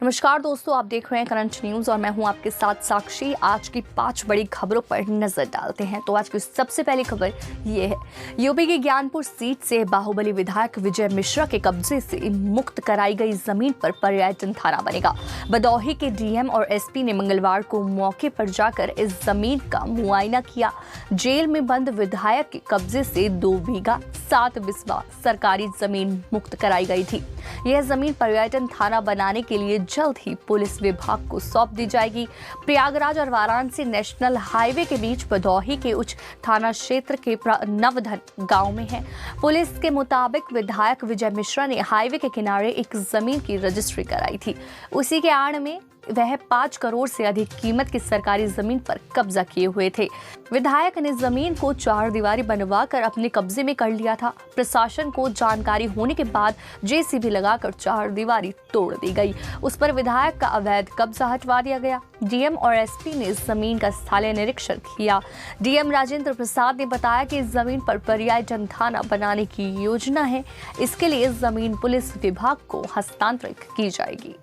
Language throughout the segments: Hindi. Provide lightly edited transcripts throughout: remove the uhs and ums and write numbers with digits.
नमस्कार दोस्तों, आप देख रहे हैं करंट न्यूज़ और मैं हूं आपके साथ साक्षी। आज की 5 बड़ी खबरों पर नजर डालते हैं। तो आज की सबसे पहली खबर ये है, यूपी की ज्ञानपुर सीट से बाहुबली विधायक विजय मिश्रा के कब्जे से मुक्त कराई गई जमीन पर पर्यटन थाना बनेगा। भदोही के डीएम और एसपी ने मंगलवार को मौके पर जाकर इस जमीन का मुआयना किया। जेल में बंद विधायक के कब्जे से 2 बीघा 7 बिस्वा सरकारी जमीन मुक्त कराई गई थी। यह जमीन पर्यटन थाना बनाने के लिए जल्द ही पुलिस विभाग को सौंप दी जाएगी। प्रयागराज और वाराणसी नेशनल हाईवे के बीच भदोही के उच्च थाना क्षेत्र के नवधन गांव में है। पुलिस के मुताबिक विधायक विजय मिश्रा ने हाईवे के किनारे एक जमीन की रजिस्ट्री कराई थी। उसी के आड़ में वह 5 करोड़ से अधिक कीमत की सरकारी जमीन पर कब्जा किए हुए थे। विधायक ने जमीन को 4 दीवारी बनवाकर अपने कब्जे में कर लिया था। प्रशासन को जानकारी होने के बाद जेसीबी लगाकर 4 दीवारी तोड़ दी गई। उस पर विधायक का अवैध कब्जा हटवा दिया गया। डीएम और एसपी ने जमीन का स्थलीय निरीक्षण किया। डीएम राजेंद्र प्रसाद ने बताया कि इस जमीन पर पर्यटन थाना बनाने की योजना है। इसके लिए जमीन पुलिस विभाग को हस्तांतरित की जाएगी।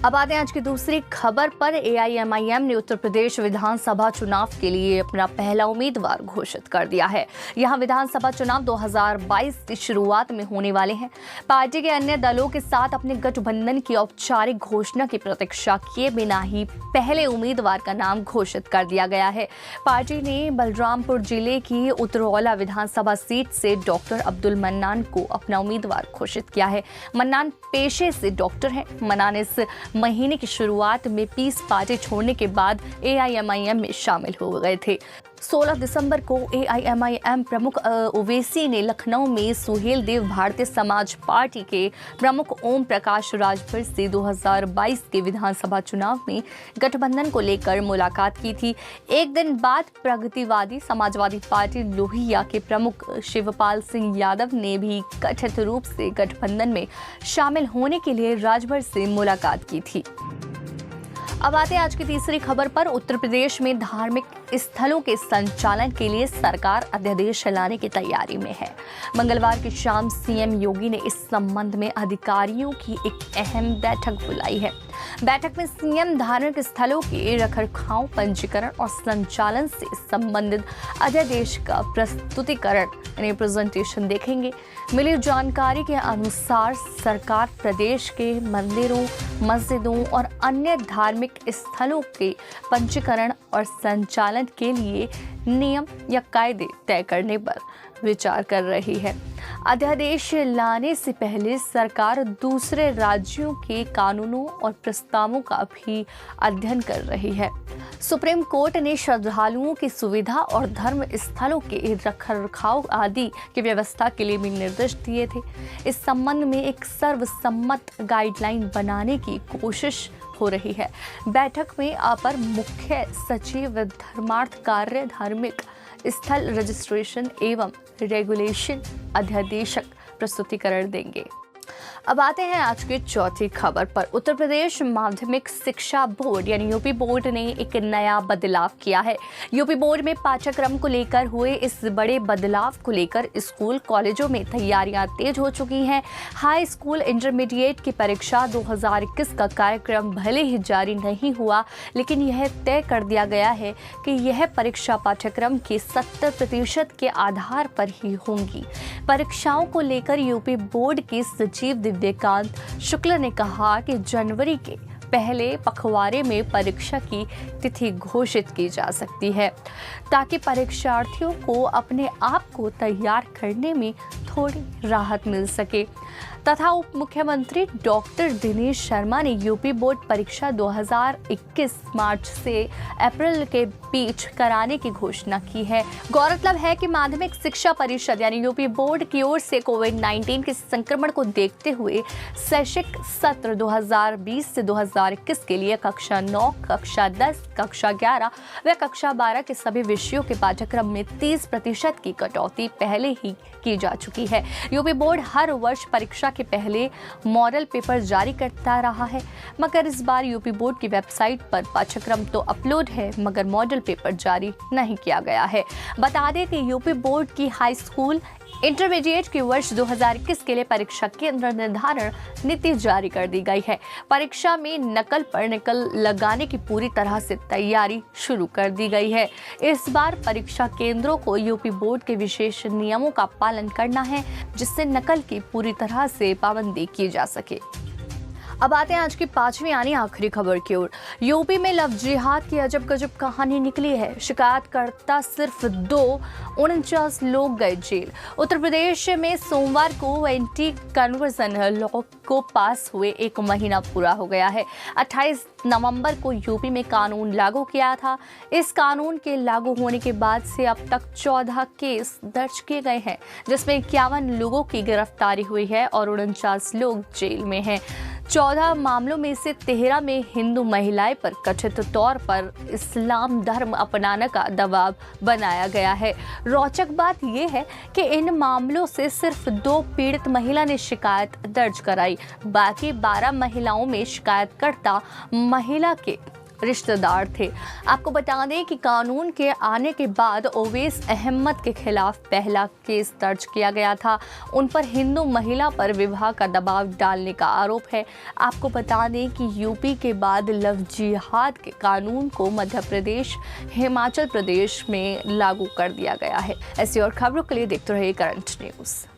अब आते हैं आज की दूसरी खबर पर। एआईएमआईएम ने उत्तर प्रदेश विधानसभा चुनाव के लिए अपना पहला उम्मीदवार घोषित कर दिया है। यहां विधानसभा चुनाव 2022 की शुरुआत में होने वाले हैं। पार्टी के अन्य दलों के साथ अपने गठबंधन की औपचारिक घोषणा की प्रतीक्षा किए बिना ही पहले उम्मीदवार का नाम घोषित कर दिया गया है। पार्टी ने बलरामपुर जिले की उतरौला विधानसभा सीट से डॉक्टर अब्दुल मन्नान को अपना उम्मीदवार घोषित किया है। मन्नान पेशे से डॉक्टर हैं। मन्नान इस महीने की शुरुआत में पीस पार्टी छोड़ने के बाद एआईएमआईएम में शामिल हो गए थे। 16 दिसंबर को एआईएमआईएम प्रमुख ओवैसी ने लखनऊ में सुहेल देव भारतीय समाज पार्टी के प्रमुख ओम प्रकाश राजभर से 2022 के विधानसभा चुनाव में गठबंधन को लेकर मुलाकात की थी। एक दिन बाद प्रगतिवादी समाजवादी पार्टी लोहिया के प्रमुख शिवपाल सिंह यादव ने भी कथित रूप से गठबंधन में शामिल होने के लिए राजभर से मुलाकात की थी। अब आते हैं आज की तीसरी खबर पर। उत्तर प्रदेश में धार्मिक स्थलों के संचालन के लिए सरकार अध्यादेश लाने की तैयारी में है। मंगलवार की शाम सीएम योगी ने इस संबंध में अधिकारियों की एक अहम बैठक बुलाई है। बैठक में सीएम धार्मिक स्थलों के रखरखाव, पंजीकरण और संचालन से संबंधित अध्यादेश का प्रस्तुतिकरण यानी प्रेजेंटेशन देखेंगे। मिली जानकारी के अनुसार सरकार प्रदेश के मंदिरों, मस्जिदों और अन्य धार्मिक स्थलों के पंजीकरण और संचालन के लिए नियम या कायदे तय करने पर विचार कर रही है। अध्यादेश लाने से पहले सरकार दूसरे राज्यों के कानूनों और प्रस्तावों का भी अध्ययन कर रही है। सुप्रीम कोर्ट ने श्रद्धालुओं की सुविधा और धर्म स्थलों के रखरखाव आदि की व्यवस्था के लिए भी निर्देश दिए थे। इस संबंध में एक सर्वसम्मत गाइडलाइन बनाने की कोशिश हो रही है। बैठक में अपर मुख्य सचिव धर्मार्थ कार्य, धार्मिक स्थल रजिस्ट्रेशन एवं रेगुलेशन अध्यादेशक प्रस्तुतिकरण देंगे। अब आते हैं आज की चौथी खबर पर। उत्तर प्रदेश माध्यमिक शिक्षा बोर्ड यानी यूपी बोर्ड ने एक नया बदलाव किया है। यूपी बोर्ड में पाठ्यक्रम को लेकर हुए इस बड़े बदलाव को लेकर स्कूल कॉलेजों में तैयारियां तेज हो चुकी हैं। हाई स्कूल इंटरमीडिएट की परीक्षा 2021 का कार्यक्रम भले ही जारी नहीं हुआ, लेकिन यह तय कर दिया गया है कि यह परीक्षा पाठ्यक्रम के 70% के आधार पर ही होंगी। परीक्षाओं को लेकर यूपी बोर्ड के सचिव दिव्यकांत शुक्ल ने कहा कि जनवरी के पहले पखवाड़े में परीक्षा की तिथि घोषित की जा सकती है, ताकि परीक्षार्थियों को अपने आप को तैयार करने में थोड़ी राहत मिल सके। तथा उप मुख्यमंत्री डॉक्टर दिनेश शर्मा ने यूपी बोर्ड परीक्षा 2021 मार्च से अप्रैल के बीच कराने की घोषणा की है। गौरतलब है कि माध्यमिक शिक्षा परिषद यानी यूपी बोर्ड की ओर से कोविड-19 के संक्रमण को देखते हुए शैक्षिक सत्र 2020 से 2021 के लिए कक्षा 9, कक्षा 10, कक्षा 11 व कक्षा 12 के सभी विषयों के पाठ्यक्रम में 30% की कटौती पहले ही की जा चुकी है। यूपी बोर्ड हर वर्ष परीक्षा के पहले मॉडल पेपर जारी करता रहा है, मगर इस बार यूपी बोर्ड की वेबसाइट पर पाठ्यक्रम तो अपलोड है, मगर मॉडल पेपर जारी नहीं किया गया है। बता दें कि यूपी बोर्ड की हाई स्कूल इंटरमीडिएट की वर्ष 2021 के लिए परीक्षा केंद्र निर्धारण नीति जारी कर दी गई है। परीक्षा में नकल पर नकल लगाने की पूरी तरह से तैयारी शुरू कर दी गई है। इस बार परीक्षा केंद्रों को यूपी बोर्ड के विशेष नियमों का पालन करना है, जिससे नकल की पूरी तरह से पाबंदी की जा सके। अब आते हैं आज की पांचवी यानी आखिरी खबर की ओर। यूपी में लव जिहाद की अजब गजब कहानी निकली है। शिकायतकर्ता सिर्फ 49 लोग गए जेल। उत्तर प्रदेश में सोमवार को एंटी कन्वर्जन लॉ को पास हुए 1 महीना पूरा हो गया है। 28 नवंबर को यूपी में कानून लागू किया था। इस कानून के लागू होने के बाद से अब तक 14 केस दर्ज किए गए हैं, जिसमें 51 लोगों की गिरफ्तारी हुई है और 49 लोग जेल में हैं। 14 मामलों में से 13 में हिंदू महिलाएं पर कथित तौर पर इस्लाम धर्म अपनाने का दबाव बनाया गया है। रोचक बात यह है कि इन मामलों से सिर्फ 2 पीड़ित महिला ने शिकायत दर्ज कराई। बाकी 12 महिलाओं में शिकायतकर्ता महिला के रिश्तेदार थे। आपको बता दें कि कानून के आने के बाद ओवैस अहमद के खिलाफ पहला केस दर्ज किया गया था। उन पर हिंदू महिला पर विवाह का दबाव डालने का आरोप है। आपको बता दें कि यूपी के बाद लव जिहाद के कानून को मध्य प्रदेश, हिमाचल प्रदेश में लागू कर दिया गया है। ऐसी और खबरों के लिए देखते रहिए करंट न्यूज़।